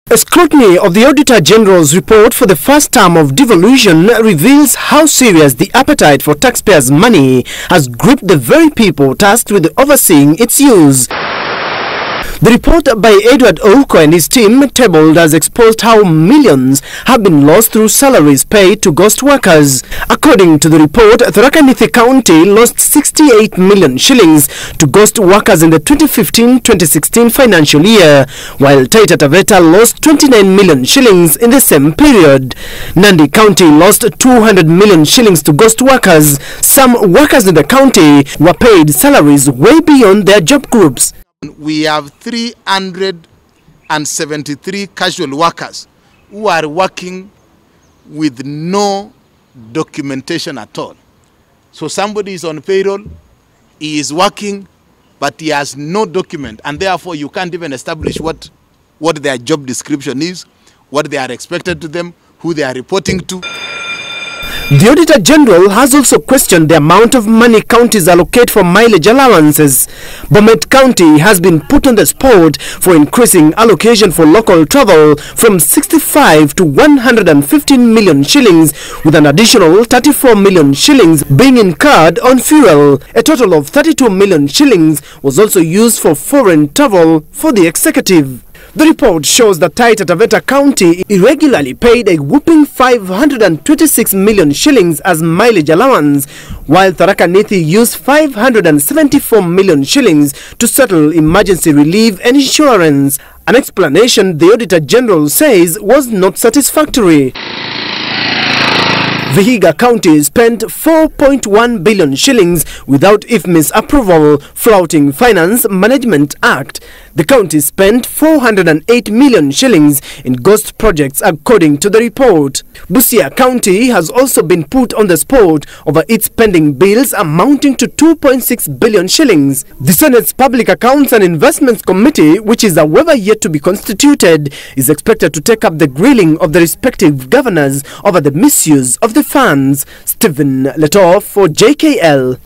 A scrutiny of the Auditor General's report for the first term of devolution reveals how serious the appetite for taxpayers' money has gripped the very people tasked with overseeing its use. The report by Edward Ouko and his team tabled has exposed how millions have been lost through salaries paid to ghost workers. According to the report, Tharaka Nithi County lost 68 million shillings to ghost workers in the 2015-2016 financial year, while Taita Taveta lost 29 million shillings in the same period. Nandi County lost 200 million shillings to ghost workers. Some workers in the county were paid salaries way beyond their job groups. We have 373 casual workers who are working with no documentation at all. So somebody is on payroll, he is working, but he has no document, and therefore you can't even establish what their job description is, what they are expected to them, who they are reporting to. The Auditor General has also questioned the amount of money counties allocate for mileage allowances. Bomet County has been put on the spot for increasing allocation for local travel from 65 to 115 million shillings, with an additional 34 million shillings being incurred on fuel. A total of 32 million shillings was also used for foreign travel for the executive. The report shows that Taita Taveta County irregularly paid a whopping 526 million shillings as mileage allowance, while Tharaka Nithi used 574 million shillings to settle emergency relief and insurance, an explanation the Auditor General says was not satisfactory. Vihiga County spent 4.1 billion shillings without IFMI's approval, flouting Finance Management Act. The county spent 408 million shillings in ghost projects according to the report. Busia County has also been put on the spot over its pending bills amounting to 2.6 billion shillings. The Senate's Public Accounts and Investments Committee, which is however yet to be constituted, is expected to take up the grilling of the respective governors over the misuse of the funds. Stephen Leto for JKL.